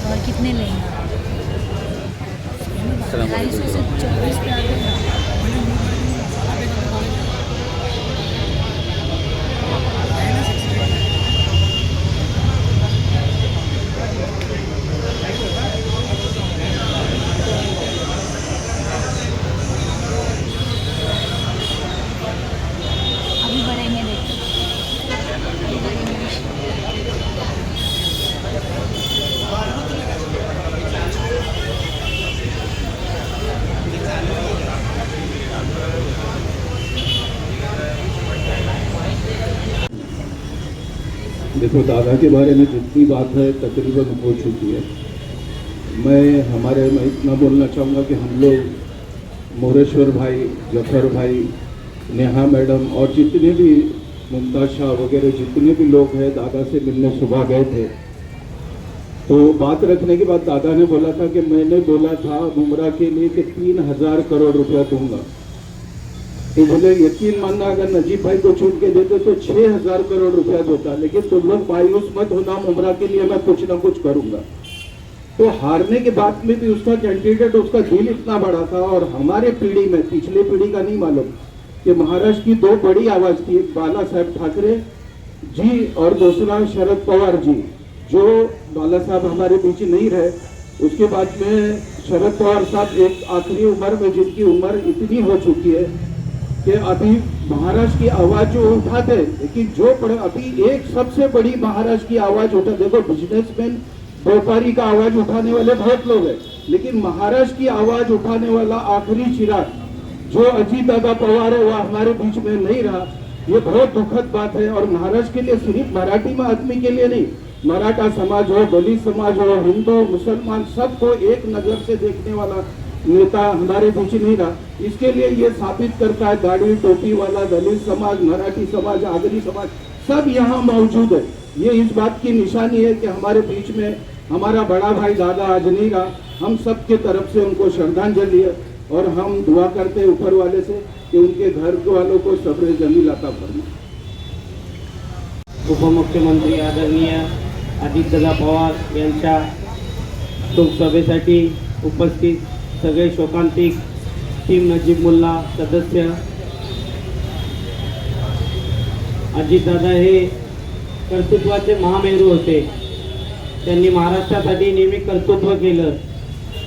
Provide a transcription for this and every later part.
और कितने लेंगे? 250 से 24 पे आ गए। अभी बढ़ेंगे, देखो अभी बढ़ेंगे। देखो, दादा के बारे में जितनी बात है तकरीबन हो चुकी है। मैं इतना बोलना चाहूँगा कि हम लोग मोरेश्वर भाई, जफर भाई, नेहा मैडम और जितने भी मुमताज शाह वगैरह जितने भी लोग हैं दादा से मिलने सुबह गए थे। तो बात रखने के बाद दादा ने बोला था कि मैंने बोला था मुमरा के लिए कि 3000 करोड़ रुपया दूंगा। तो बोले यकीन मानना, अगर नजीब भाई को छूट के देते तो 6000 करोड़ रुपया देता, लेकिन तुम लोग मायूस मत होना, मुमरा के लिए मैं कुछ ना कुछ करूंगा। तो हारने के बाद में भी उसका कैंडिडेट, उसका दिल इतना बड़ा था। और हमारे पीढ़ी में, पिछले पीढ़ी का नहीं मालूम, कि महाराष्ट्र की 2 बड़ी आवाज थी, एक बाला साहब ठाकरे जी और दूसरा शरद पवार जी। जो बाला साहब हमारे बीच नहीं रहे, उसके बाद में शरद पवार साहब एक आखिरी उम्र में, जिनकी उम्र इतनी हो चुकी है कि अभी महाराष्ट्र की आवाज जो उठाते, लेकिन जो अभी एक सबसे बड़ी महाराष्ट्र की आवाज उठा, देखो बिजनेसमैन व्यापारी का आवाज उठाने वाले बहुत लोग हैं, लेकिन महाराष्ट्र की आवाज उठाने वाला आखिरी चिराग जो अजीत दादा पवार है, वह हमारे बीच में नहीं रहा। ये बहुत दुखद बात है। और महाराष्ट्र के लिए, सिर्फ मराठी में आदमी के लिए नहीं, मराठा समाज हो, दलित समाज हो, हिंदू मुसलमान, सबको एक नजर से देखने वाला नेता हमारे बीच नहीं रहा। इसके लिए ये साबित करता है, दाढ़ी टोपी वाला दलित समाज, मराठी समाज, आगरी समाज सब यहाँ मौजूद है। ये इस बात की निशानी है कि हमारे बीच में हमारा बड़ा भाई दादा आज नहीं रहा। हम सब के तरफ से उनको श्रद्धांजलि है और हम दुआ करते हैं ऊपर वाले से कि उनके घर वालों को सब्र जमील अता फरमाए। उपमुख्यमंत्री आदरणीय अजितदादा पवार यांच्या शोकसभेसाठी उपस्थित सगळे शोकांतिक टीम नजीब मुल्ला सदस्य, अजितदादा हे कर्तृत्वाचे महामेरू होते। त्यांनी महाराष्ट्रासाठी नेहमी कर्तृत्व केलं।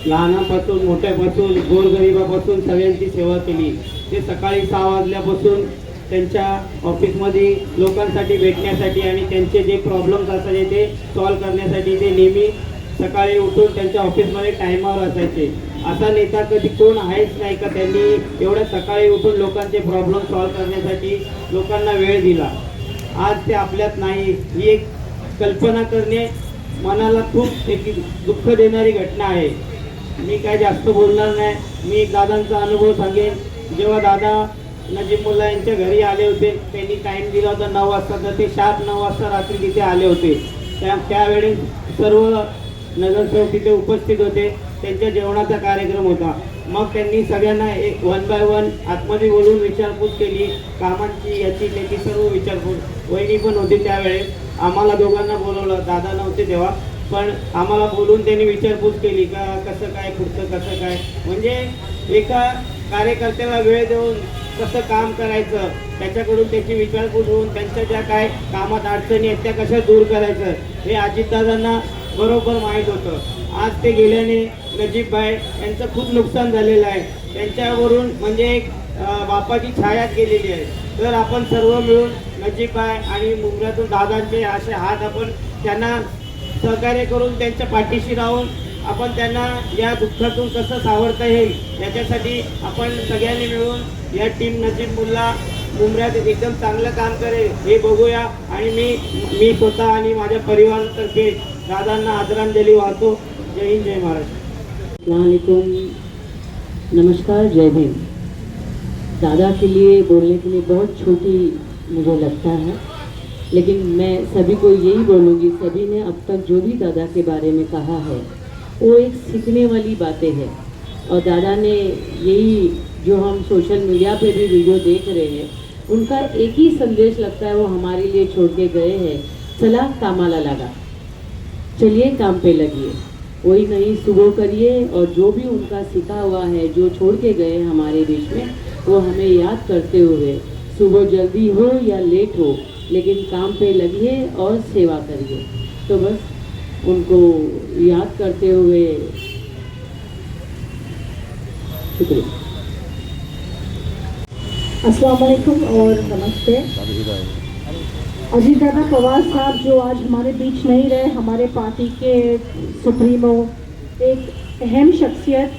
लहानापासून मोठ्यापासून गोरगरिबापासून सगळ्यांची सेवा केली। ते सकाळी 6 वाजल्यापासून त्यांच्या ऑफिसमध्ये लोकांसाठी भेटण्यासाठी आणि त्यांचे जे प्रॉब्लेम्स असायचे ते सॉल्व्ह करण्यासाठी ते नेहमी सकाळी उठून त्यांच्या ऑफिसमध्ये टायमावर असायचे। असा नेता कधी कोण आहेच नाही का त्यांनी एवढ्या सकाळी उठून लोकांचे प्रॉब्लेम सॉल्व्ह करण्यासाठी लोकांना वेळ दिला। आज ते आपल्यात नाही, ही एक कल्पना करणे मनाला खूप एक दुःख देणारी घटना आहे। मी काय जास्त बोलणार नाही, मी एक दादांचा अनुभव सांगेन। जेव्हा दादा नजीब मुल्ला यांच्या घरी आले होते, त्यांनी टाईम दिला होता 9 वाजता, तर ते शार्प 9 वाजता रात्री तिथे आले होते। त्यावेळी सर्व नगरसेवक तिथे उपस्थित होते, त्यांच्या जेवणाचा कार्यक्रम होता। मग त्यांनी सगळ्यांना एक 1 बाय 1 आतमध्ये बोलून विचारपूस केली, कामांची याची त्याची सर्व विचारपूस। वहिनी पण होती त्यावेळेस, आम्हाला दोघांना बोलवलं, दादा नव्हते तेव्हा, पण आम्हाला बोलून त्यांनी विचारपूस केली का कसं काय पुढचं कसं काय, म्हणजे एका कार्यकर्त्याला वेळ देऊन कसं काम करायचं, त्याच्याकडून त्याची विचारपूस होऊन त्यांच्या ज्या काय कामात अडचणी आहेत त्या कशा दूर करायचं हे अजितदादांना बरोबर माहीत होतं। आज ते गेल्याने नजीबभाई यांचं खूप नुकसान झालेलं आहे। त्यांच्यावरून म्हणजे एक बापाची छायाच गेलेली आहे। तर आपण सर्व मिळून नजीबभाई आणि मुंबऱ्यातून दादांचे असे हात आपण त्यांना सहकार्य करून त्यांच्या पाठीशी राहून आपण त्यांना या दुःखातून कसं सावरता येईल याच्यासाठी आपण सगळ्यांनी मिळून या टीम नजीब मुल्ला मुंबऱ्यात एकदम चांगलं काम करेल हे बघूया। आणि मी स्वतः आणि माझ्या परिवारातर्फे दादांना आदरांजली वाहतो। जय हिंद, जय महाराष्ट्र। अस्सलाम वालेकुम, नमस्कार, जय भीम। दादा के लिए बोलने के लिए बहुत छोटी मुझे लगता है, लेकिन मैं सभी को यही बोलूँगी, सभी ने अब तक जो भी दादा के बारे में कहा है वो एक सीखने वाली बातें हैं। और दादा ने यही जो हम सोशल मीडिया पे भी वीडियो देख रहे हैं, उनका एक ही संदेश लगता है वो हमारे लिए छोड़ के गए हैं, चला कामाला लगा, चलिए काम पे लगिए। वही नई सुबह करिए और जो भी उनका सीखा हुआ है, जो छोड़ के गए हमारे बीच में, वो हमें याद करते हुए, सुबह जल्दी हो या लेट हो, लेकिन काम पे लगिए और सेवा करिए। तो बस उनको याद करते हुए शुक्रिया। अस्सलाम वालेकुम और नमस्ते। अजीत दादा पवार साहब जो आज हमारे बीच नहीं रहे, हमारे पार्टी के सुप्रीमो, एक अहम शख्सियत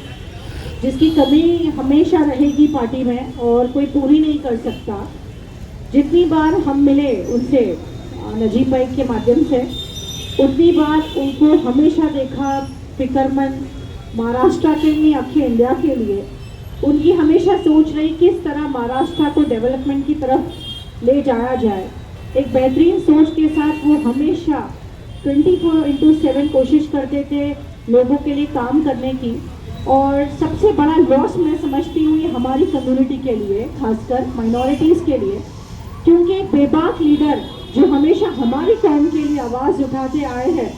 जिसकी कमी हमेशा रहेगी पार्टी में और कोई पूरी नहीं कर सकता। जितनी बार हम मिले उनसे नजीब भाई के माध्यम से, उतनी बार उनको हमेशा देखा फिक्रमंद महाराष्ट्र के लिए, अखिल इंडिया के लिए। उनकी हमेशा सोच रही किस तरह महाराष्ट्र को डेवलपमेंट की तरफ ले जाया जाए। एक बेहतरीन सोच के साथ वो हमेशा 24/7 कोशिश करते थे लोगों के लिए काम करने की। और सबसे बड़ा लॉस मैं समझती हूँ ये हमारी कम्युनिटी के लिए, खासकर माइनॉरिटीज़ के लिए, क्योंकि एक बेबाक लीडर जो हमेशा हमारी कौम के लिए आवाज़ उठाते आए हैं।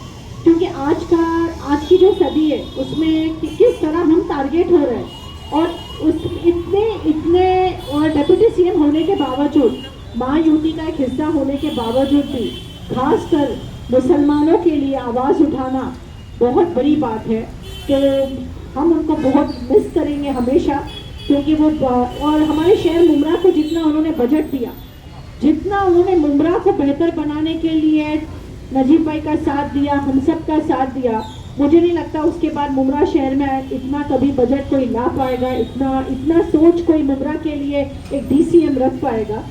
क्योंकि आज की जो सदी है उसमें किस तरह हम टारगेट हो रहे हैं, और उस इतने और डिप्टी सीएम होने के बावजूद, महायुति का एक हिस्सा होने के बावजूद भी खासकर मुसलमानों के लिए आवाज़ उठाना बहुत बड़ी बात है। तो हम उनको बहुत मिस करेंगे हमेशा, क्योंकि वो और हमारे शहर मुमरा को जितना उन्होंने बजट दिया, जितना उन्होंने मुमरा को बेहतर बनाने के लिए नजीब भाई का साथ दिया, हम सब का साथ दिया, मुझे नहीं लगता उसके बाद मुमरा शहर में इतना कभी बजट कोई ला पाएगा, इतना सोच कोई मुमरा के लिए एक डीसीएम रख पाएगा।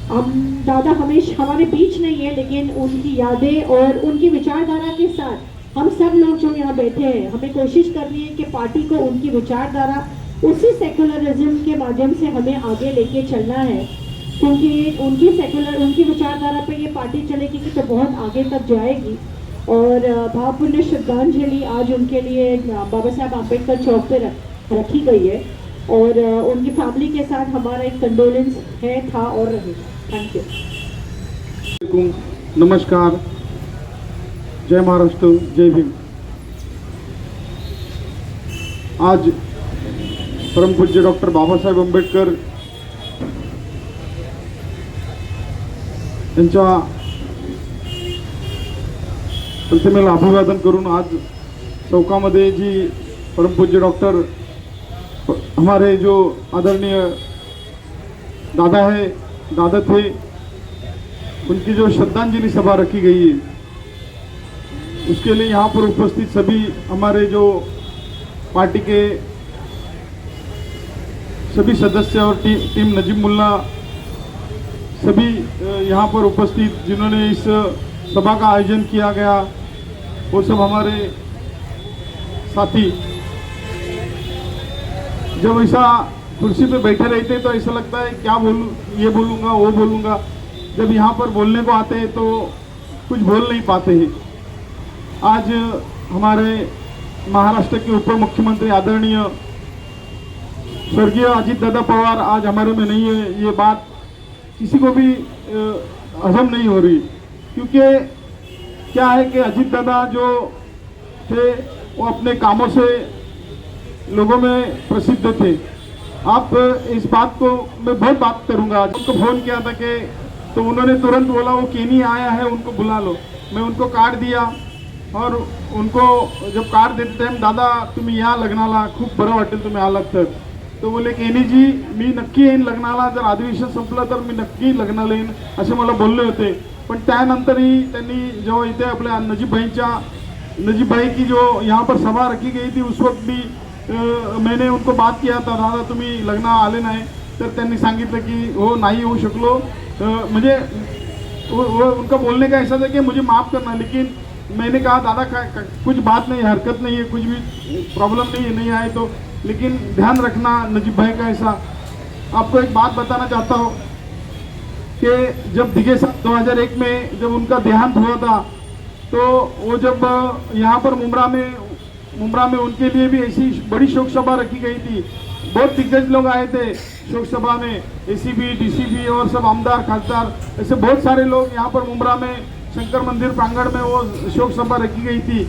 हम दादा हमेशा हमारे बीच नहीं है, लेकिन उनकी यादें और उनकी विचारधारा के साथ हम सब लोग जो यहाँ बैठे हैं, हमें कोशिश करनी है कि पार्टी को उनकी विचारधारा उसी सेकुलरिज्म के माध्यम से हमें आगे लेके चलना है। क्योंकि उनकी विचारधारा पे ये पार्टी चलेगी तो बहुत आगे तक जाएगी। और भावपूर्ण श्रद्धांजलि आज उनके लिए बाबा साहब आम्बेडकर चौक पे रखी गई है, और उनकी फैमिली के साथ हमारा एक कंडोलेंस है, था और रहेगा। Thank you. नमस्कार, जय महाराष्ट्र, जय भीम। आज परम पूज्य डॉक्टर बाबासाहेब आंबेडकर यांच्या प्रतिमेला अभिवादन करून आज चौकामध्ये जी परमपूज्य डॉक्टर हमारे जो आदरणीय दादा थे, उनकी जो श्रद्धांजलि सभा रखी गई है, उसके लिए यहाँ पर उपस्थित सभी हमारे जो पार्टी के सभी सदस्य और टीम नजीब मुल्ला, सभी यहाँ पर उपस्थित जिन्होंने इस सभा का आयोजन किया गया, वो सब हमारे साथी। जब ऐसा कुर्सी पे बैठे रहते तो ऐसा लगता है क्या बोलूँ, ये बोलूँगा वो बोलूँगा। जब यहाँ पर बोलने को आते हैं तो कुछ बोल नहीं पाते हैं। आज हमारे महाराष्ट्र के उप मुख्यमंत्री आदरणीय स्वर्गीय अजीत दादा पवार आज हमारे में नहीं है, ये बात किसी को भी हजम नहीं हो रही। क्योंकि क्या है कि अजीत दादा जो थे वो अपने कामों से लोगों में प्रसिद्ध थे। आप इस बात को मैं बहुत बात करूंगा। उनको फोन किया था कि तो उन्होंने तुरंत बोला वो केनी आया है, उनको बुला लो। मैं उनको कार्ड दिया और उनको जब कार्ड देते टाइम, दादा तुम्ही या लग्नाला खूप बरं वाटेल तुम्ही आलात तर, तो बोले केनीजी मी नक्की येईन लग्नाला, जर अधिवेशन संपलं तर मी नक्की लग्नाला येईन असे मला बोलले होते। पण त्यानंतरही त्यांनी जेव्हा इथे आपल्या नजीब भाई की जो यहाँ पर सभा रखी गई थी, उस वक्त भी मैंने उनको बात किया था, दादा तुम्ही लग्न आले नाही, तर त्यांनी सांगितलं की हो नाही येऊ शकलो। मुझे वो उनका बोलने का ऐसा था कि मुझे माफ़ करना, लेकिन मैंने कहा दादा कुछ बात नहीं, हरकत नहीं है, कुछ भी प्रॉब्लम नहीं है, नहीं आए तो, लेकिन ध्यान रखना नजीब भाई का ऐसा। आपको एक बात बताना चाहता हूँ कि जब दिघे साहब 2001 में जब उनका देहांत हुआ था, तो वो जब यहाँ पर मुमरा में उनके लिए भी ऐसी बड़ी शोक सभा रखी गई थी। बहुत दिग्गज लोग आए थे शोक सभा में, एसीबी, डीसीबी और सब आमदार खासदार, ऐसे बहुत सारे लोग यहाँ पर मुमरा में शंकर मंदिर प्रांगण में वो शोक सभा रखी गई थी।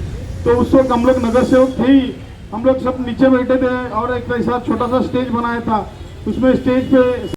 तो उस वक्त हम लोग नगर सेवक थे ही, हम लोग सब नीचे बैठे थे और एक ऐसा छोटा सा स्टेज बनाया था, उसमें स्टेज पे